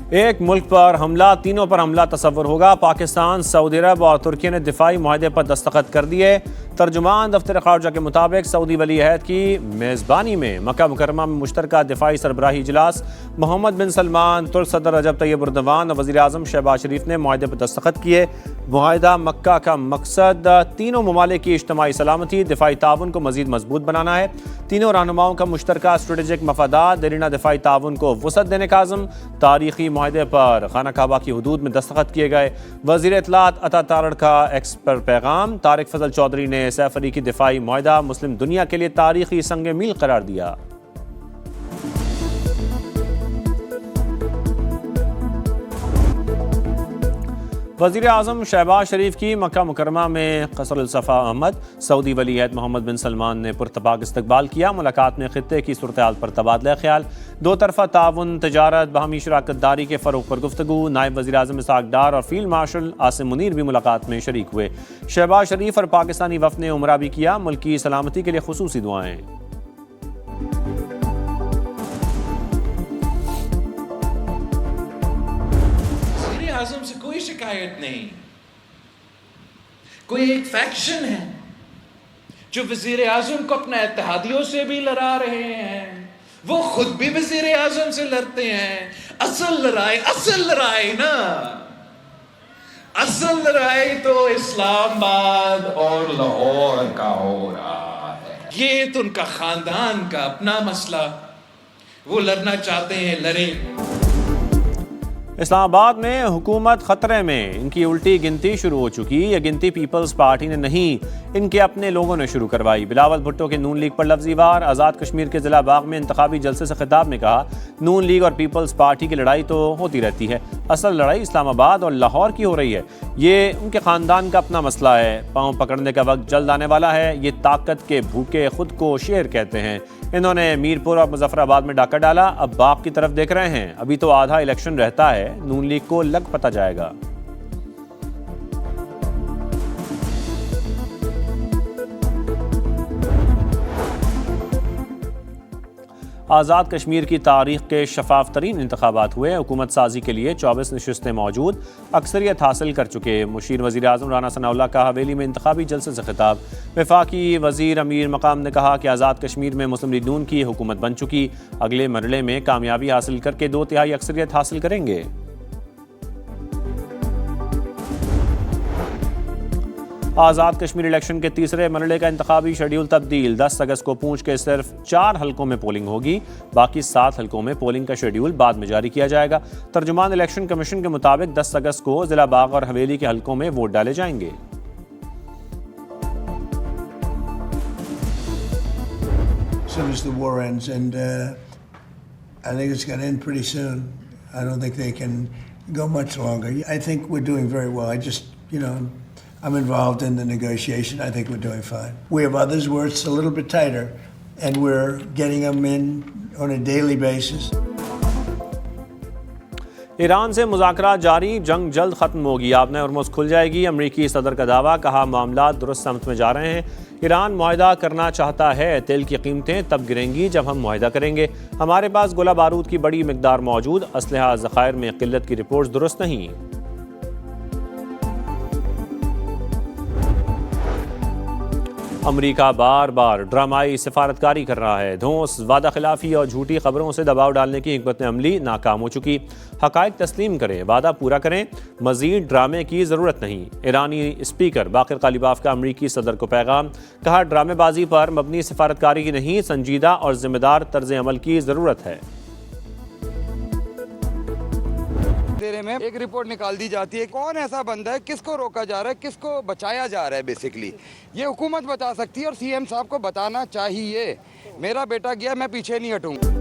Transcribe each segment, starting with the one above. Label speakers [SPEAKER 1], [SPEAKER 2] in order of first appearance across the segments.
[SPEAKER 1] एक मुल्क पर हमला, तीनों पर हमला तस्वर होगा। पाकिस्तान, सऊदी अरब और तुर्की ने दिफाई मुआहदे पर दस्तखत कर दिए। तर्जुमान दफ्तर खारजा के मुताबिक सऊदी वली अहद की मेज़बानी में मक्का मुकरमा में मुश्तरका दिफाई सरबराही इजलास मोहम्मद बिन सलमान, तुर्क सदर रजब तैयब एर्दोगान और वज़ीर आज़म शहबाज शरीफ ने मुआहदे पर दस्तखत किए। मुआहदा मक्का का मकसद तीनों ममालिक की इज्तिमाई सलामती, दिफाई ताउन को मज़ीद मजबूत बनाना है। तीनों रहनुमाओं का मुश्तरका स्ट्रेटेजिक मफादात, देरीना दिफाई ताउन को वसअत देने का आज़म। तारीखी मुआहदे पर खाना काबा की हदूद में दस्तखत किए गए। वज़ीर इत्तलात अता तारड़ का एक्स पर पैगाम। तारिक फजल चौधरी ने सैफ अली की दिफाई मुआहदा मुस्लिम दुनिया के लिए तारीखी संग मील करार दिया। वज़ीर आज़म शहबाज शरीफ की मक्का मुकरमा में क़स्र सफ़ा अहमद, सऊदी वली अहद मोहम्मद बिन सलमान ने पुरतपाक इस्तकबाल किया। मुलाकात में खित्ते की सूरत-ए-हाल पर तबादला ख्याल, दो तरफ़ा ताउन, तजारत, बाहमी शराकत दारी के फ़रोग़ पर गुफ्तगू। नायब वज़ीर आज़म इसहाक़ डार और फील्ड मार्शल आसिम मुनीर भी मुलाकात में शरीक हुए। शहबाज शरीफ और पाकिस्तानी वफ़द ने उमरा भी किया। मुल्क की सलामती के लिए खुसूसी दुआएँ।
[SPEAKER 2] आज़म से कोई शिकायत नहीं। कोई एक फैक्शन है जो वज़ीर आज़म को अपने इत्तेहादियों से भी लड़ा रहे हैं, वो खुद भी वज़ीर आज़म से लड़ते हैं। असल लड़ाई ना, असल लड़ाई तो इस्लामाबाद और लाहौर का हो रहा है। ये तो उनका खानदान का अपना मसला, वो लड़ना चाहते हैं, लड़े।
[SPEAKER 1] इस्लामाबाद में हुकूमत खतरे में, इनकी उल्टी गिनती शुरू हो चुकी। यह गिनती पीपल्स पार्टी ने नहीं, इनके अपने लोगों ने शुरू करवाई। बिलावल भुट्टो के नून लीग पर लफ्ज़ी वार। आज़ाद कश्मीर के ज़िला बाग में इंतखाबी जलसे से खिताब में कहा, नून लीग और पीपल्स पार्टी की लड़ाई तो होती रहती है, असल लड़ाई इस्लामाबाद और लाहौर की हो रही है। ये उनके ख़ानदान का अपना मसला है। पाँव पकड़ने का वक्त जल्द आने वाला है। ये ताकत के भूखे खुद को शेर कहते हैं। इन्होंने मीरपुर और मुजफ्फराबाद में डाका डाला, अब बाग की तरफ देख रहे हैं। अभी तो आधा इलेक्शन रहता है, नून लीग को लग पता जाएगा। आज़ाद कश्मीर की तारीख के शफाफ तरीन इंतखाबात हुए। हुकूमत साजी के लिए 24 नशिस्तें मौजूद, अक्सरियत हासिल कर चुके। मुशीर वज़ीर आज़म राना सनाउल्लाह का हवेली में इंतखाबी जलसे से खिताब। वफाकी वज़ीर अमीर मकाम ने कहा कि आज़ाद कश्मीर में मुस्लिम लीग नून की हुकूमत बन चुकी, अगले मरहले में कामयाबी हासिल करके 2/3 अक्सरियत हासिल करेंगे। आज़ाद कश्मीर इलेक्शन के तीसरे मरहले का इंतखाबी शेड्यूल तब्दील। 10 अगस्त को पूंछ के सिर्फ 4 हलकों में पोलिंग होगी, बाकी 7 हलकों में पोलिंग का शेड्यूल बाद में जारी किया जाएगा। तर्जुमान इलेक्शन कमीशन के मुताबिक 10 अगस्त को जिला बाग और हवेली के हलकों में वोट डाले जाएंगे।
[SPEAKER 3] Soon as the war ends, and I think it's going to end pretty soon. I don't think they can go much longer. I think we're doing very well. I just, I'm involved in the negotiation. I think we're doing fine. We have others where it's a little bit tighter, and we're getting them in on a daily basis.
[SPEAKER 1] Iran से मुज़ाकरात जारी, जंग जल्द खत्म होगी, आपने Hormuz खुल जाएगी। अमरीकी सदर का दावा, कहा मामला दुरुस्त समत में जा रहे हैं। ईरान मुआहदा करना चाहता है, तेल की कीमतें तब गिरेंगी जब हम मुआहदा करेंगे। हमारे पास गोला बारूद की बड़ी मिकदार मौजूद, असलहा ज़खायर में किल्लत की रिपोर्ट दुरुस्त नहीं। अमरीका बार बार ड्रामाई सिफारतकारी कर रहा है। धौंस, वादा खिलाफी और झूठी खबरों से दबाव डालने की हिकमत अमली नाकाम हो चुकी। हकायक तस्लीम करें, वादा पूरा करें, मजीद ड्रामे की ज़रूरत नहीं। ईरानी स्पीकर बाकिर कालिबाफ का अमरीकी सदर को पैगाम, कहा ड्रामेबाजी पर मबनी सिफारतकारी की नहीं, संजीदा और जिम्मेदार तर्ज अमल की ज़रूरत है।
[SPEAKER 4] तेरे में एक रिपोर्ट निकाल दी जाती है, कौन ऐसा बंदा है, किसको रोका जा रहा है, किसको बचाया जा रहा है। बेसिकली ये हुकूमत बता सकती है और सीएम साहब को बताना चाहिए। मेरा बेटा गया, मैं पीछे नहीं हटूंगा।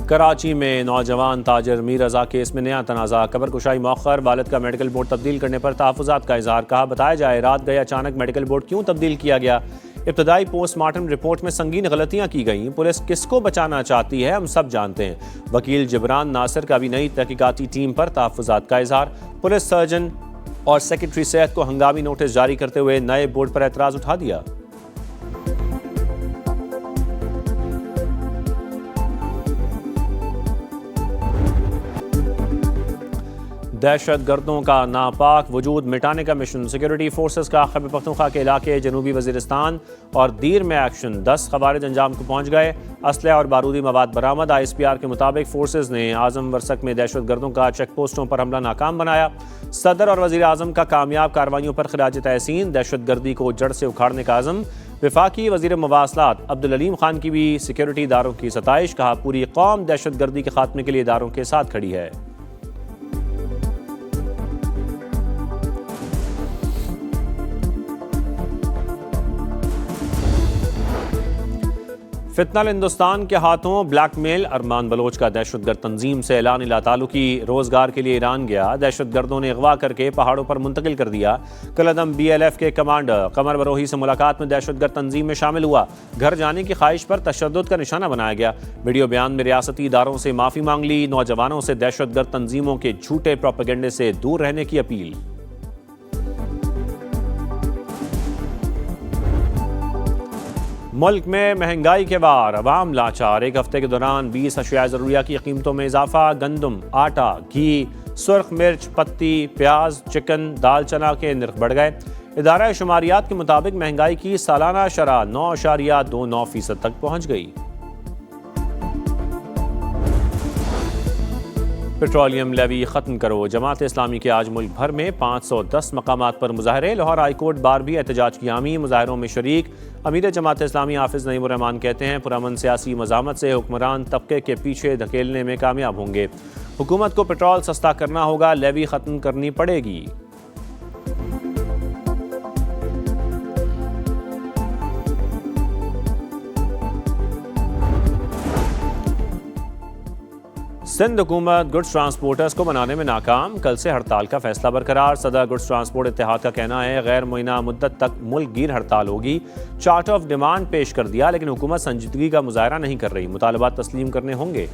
[SPEAKER 1] कराची में नौजवान ताजर मीर रजा केस में नया तनाज़ा, कबर कुशाई मौखर, वालिद का मेडिकल बोर्ड तब्दील करने पर तहफ़्फ़ुज़ात का इज़हार। कहा बताया जाए रात गए अचानक मेडिकल बोर्ड क्यों तब्दील किया गया। इब्तदाई पोस्टमार्टम रिपोर्ट में संगीन गलतियां की गई। पुलिस किसको बचाना चाहती है हम सब जानते हैं। वकील जिब्रान नासिर का भी नई तहकीकाती टीम पर तहफ़्फ़ुज़ात का इज़हार। पुलिस सर्जन और सेक्रेटरी सेहत को हंगामी नोटिस जारी करते हुए नए बोर्ड पर एतराज़ उठा दिया। दहशत गर्दों का नापाक वजूद मिटाने का मिशन। सिक्योरिटी फोर्सेस का खैबर पख्तूनख्वा के इलाके जनूबी वजीरिस्तान और दीर में एक्शन। 10 खवारिज अंजाम को पहुंच गए। असलहा और बारूदी मवाद बरामद। ISPR के मुताबिक फोर्सेस ने आजम वरसक में दहशत गर्दों का चेक पोस्टों पर हमला नाकाम बनाया। सदर और वजीर आजम का कामयाब कार्रवाइयों पर खिराज तहसीन। दहशत गर्दी को जड़ से उखाड़ने का आज़म। वफाकी वजीर मवासलात अब्दुल अलीम खान की भी सिक्योरिटी इदारों की सताइश। कहा, पूरी कौम दहशत गर्दी के खात्मे के लिए इदारों के साथ खड़ी है। फितनल हिंदुस्तान के हाथों ब्लैकमेल। अरमान बलोच का दहशतगर्द तंजीम से ऐलान लातालुकी। रोजगार के लिए ईरान गया। दहशतगर्दों ने अगवा करके पहाड़ों पर मुंतकिल कर दिया। कलअदम BLF के कमांडर कमर बरोही से मुलाकात में दहशतगर्द तंजीम में शामिल हुआ। घर जाने की ख्वाहिश पर तशद्दुद का निशाना बनाया गया। वीडियो बयान में रियासती इदारों से माफ़ी मांग ली। नौजवानों से दहशतगर्द तंजीमों के झूठे प्रोपेगेंडे से दूर रहने की अपील। मुल्क में महंगाई के वार, अवाम लाचार। एक हफ्ते के दौरान 20 अशिया ज़रूरिया की कीमतों में इजाफा। गंदम, आटा, घी, सुर्ख मिर्च, पत्ती, प्याज, चिकन, दाल चना के नर्ख बढ़ गए। इदारा शुमारियात के मुताबिक महंगाई की सालाना शरह 9.29% तक पहुँच गई। पेट्रोलियम लेवी ख़त्म करो। जमात इस्लामी के आज मुल्क भर में 510 मकामात पर मुजाहरे। लाहौर हाईकोर्ट बार भी एहतजाज की हामी। मुजाहरों में शरीक अमीर जमात इस्लामी हाफिज़ नईमुर रहमान कहते हैं, पुरअमन सियासी मज़ामत से हुक्मरान तबके के पीछे धकेलने में कामयाब होंगे। हुकूमत को पेट्रोल सस्ता करना होगा, लेवी ख़त्म करनी पड़ेगी। सिंध हुकूमत गुड्स ट्रांसपोर्टर्स को बनाने में नाकाम। कल से हड़ताल का फैसला बरकरार। सदर गुड्स ट्रांसपोर्ट इत्तेहाद का कहना है, गैर मुइना मुद्दत तक मुल्क गिर हड़ताल होगी। चार्ट ऑफ डिमांड पेश कर दिया, लेकिन हुकूमत संजीदगी का मुजाहरा नहीं कर रही। मुतालबात तस्लीम करने होंगे।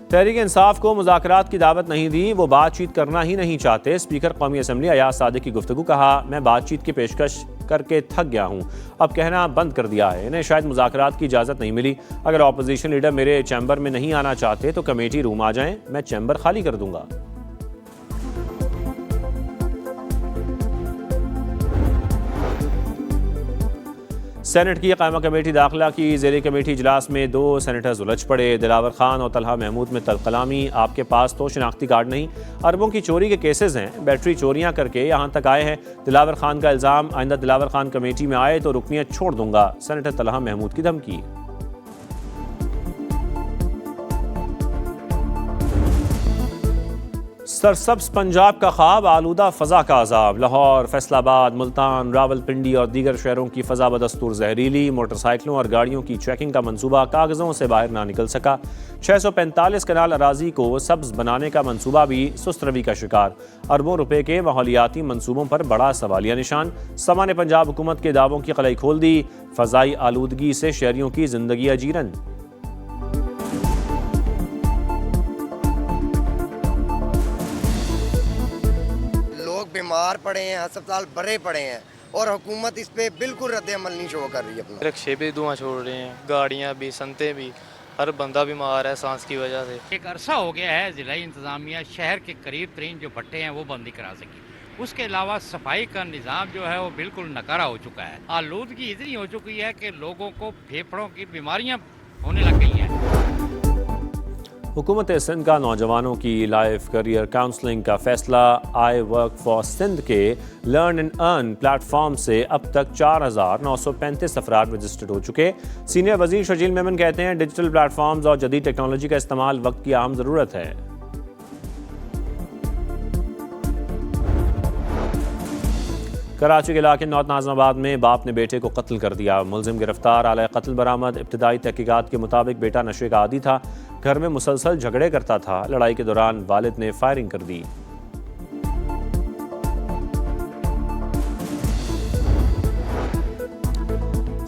[SPEAKER 1] तहरीक इंसाफ को मुज़ाकरात की दावत नहीं दी, वो बातचीत करना ही नहीं चाहते। स्पीकर कौमी असम्बली अयाज सादिक की गुफ्तगू। कहा, मैं बातचीत की पेशकश करके थक गया हूँ, अब कहना बंद कर दिया है। इन्हें शायद मुज़ाकरात की इजाज़त नहीं मिली। अगर अपोजिशन लीडर मेरे चैम्बर में नहीं आना चाहते तो कमेटी रूम आ जाएं, मैं चैम्बर खाली कर दूंगा। सेनेट की कायमा कमेटी दाखिला की ज़ेरी कमेटी इजलास में 2 सेनेटर्स उलझ पड़े। दिलावर खान और तलहा महमूद में तलकलामी। आपके पास तो शनाख्ती कार्ड नहीं, अरबों की चोरी के केसेस हैं, बैटरी चोरियां करके यहाँ तक आए हैं। दिलावर खान का इल्ज़ाम, आइंदा दिलावर खान कमेटी में आए तो रुकनियत छोड़ दूंगा। सेनेटर तलहा महमूद की धमकी। सरसब्ज पंजाब का ख्वाब, आलूदा फ़ज़ा का अजाब। लाहौर, फैसलाबाद, मुल्तान, रावलपिंडी और दीगर शहरों की फ़ज़ा बदस्तूर जहरीली। मोटरसाइकिलों और गाड़ियों की चेकिंग का मंसूबा कागज़ों से बाहर ना निकल सका। 645 कनाल अराजी को सब्ज बनाने का मंसूबा भी सुस्त रवी का शिकार। अरबों रुपए के माहौलियाती मंसूबों पर बड़ा सवालिया निशान। समा ने पंजाब हुकूमत के दावों की कलई खोल दी। फ़ज़ाई आलूदगी से शहरियों की जिंदगी अजीरन।
[SPEAKER 5] बीमार पड़े हैं, अस्पताल भरे पड़े हैं और हुकूमत इस पे बिल्कुल रद्द अमल नहीं शो कर रही है। अपना
[SPEAKER 6] रिक्शे भी धुआं छोड़ रहे हैं, गाड़ियां भी, संते भी, हर बंदा बीमार है सांस की वजह से।
[SPEAKER 7] एक अरसा हो गया है जिला इंतजामिया शहर के करीब तरीन जो भट्टे हैं वो बंद नहीं करा सकी। उसके अलावा सफाई का निज़ाम जो है वो बिल्कुल नकारा हो चुका है। आलूदगी इतनी हो चुकी है कि लोगों को फेफड़ों की बीमारियाँ होने लग गई हैं।
[SPEAKER 1] हुकूमत सिंध का नौजवानों की लाइफ करियर काउंसलिंग का फैसला। आई वर्क फॉर सिंध के लर्न एंड अर्न प्लेटफॉर्म से अब तक 4,935 अफराद रजिस्टर्ड हो चुके। सीनियर वजीर शजील मेमन कहते हैं, डिजिटल प्लेटफॉर्म्स और जदीद टेक्नोलॉजी का इस्तेमाल वक्त की अहम ज़रूरत है। कराची के इलाके नॉर्थ नाज़िमाबाद में बाप ने बेटे को कत्ल कर दिया। मुलजिम गिरफ्तार, आला कत्ल बरामद। इब्तदाई तहकीकात के मुताबिक बेटा नशे का आदी था, घर में मुसलसल झगड़े करता था। लड़ाई के दौरान वालिद ने फायरिंग कर दी।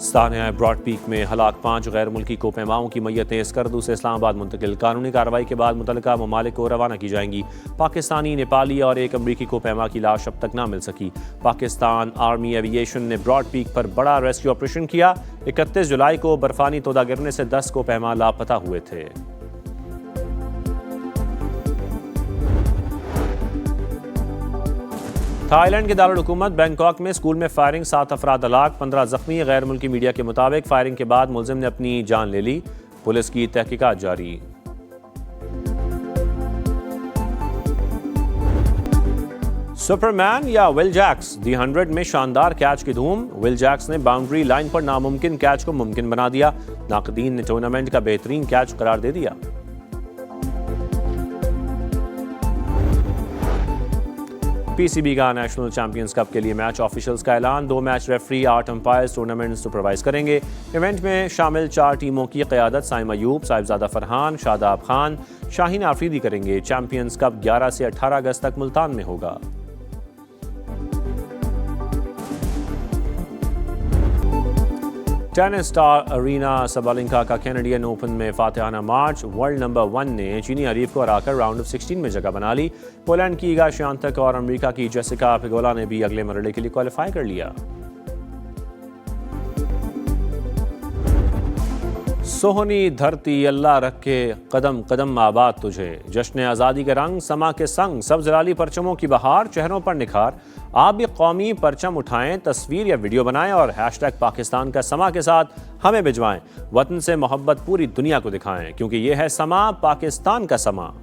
[SPEAKER 1] सानिया ब्रॉड पीक में हलाक 5 गैर मुल्की कोपेमाओं की मैयतें स्कर्दू से इस्लामाबाद मुंतकिल। कानूनी कार्रवाई के बाद मुतल्लिका ममालिक को रवाना की जाएंगी। पाकिस्तानी, नेपाली और एक अमरीकी कोपेमा की लाश अब तक ना मिल सकी। पाकिस्तान आर्मी एविएशन ने ब्रॉड पीक पर बड़ा रेस्क्यू ऑपरेशन किया। 31 जुलाई को बर्फानी तोदा गिरने से 10 कोपेमा लापता हुए थे। थाईलैंड के दारुल हुकूमत बैंकॉक में स्कूल में फायरिंग, 7 अफराद हलाक, 15 जख्मी। गैर मुल्की मीडिया के मुताबिक फायरिंग के बाद मुलजिम ने अपनी जान ले ली। पुलिस की तहकीकात जारी। सुपरमैन या विल जैक्स, दी 100 में शानदार कैच की धूम। विल जैक्स ने बाउंड्री लाइन पर नामुमकिन कैच को मुमकिन बना दिया। नाकदीन ने टूर्नामेंट का बेहतरीन कैच करार दे दिया। पीसीबी का नेशनल चैंपियंस कप के लिए मैच ऑफिशियल्स का ऐलान। 2 match referee, 8 umpires tournament supervise करेंगे। इवेंट में शामिल 4 टीमों की क़यादत साइम अयूब, साहिबजादा फरहान, शादाब खान, शाहीन आफरीदी करेंगे। चैंपियंस कप 11 से 18 अगस्त तक मुल्तान में होगा। टेनिस स्टार अरीना सबालेंका का कैनेडियन ओपन में फातिहाना मार्च। वर्ल्ड नंबर 1 ने चीनी हरीफ को हराकर राउंड ऑफ 16 में जगह बना ली। पोलैंड की ईगा श्वांतेक और अमेरिका की जेसिका पिगोला ने भी अगले मरहले के लिए क्वालिफाई कर लिया। सोहनी धरती अल्लाह रखे कदम कदम आबाद तुझे। जश्न आज़ादी के रंग समा के संग, सब्ज़ लाली परचमों की बहार, चेहरों पर निखार। आप भी कौमी परचम उठाएं, तस्वीर या वीडियो बनाएं और हैशटैग पाकिस्तान का समा के साथ हमें भिजवाएं। वतन से मोहब्बत पूरी दुनिया को दिखाएं, क्योंकि ये है समा, पाकिस्तान का समा।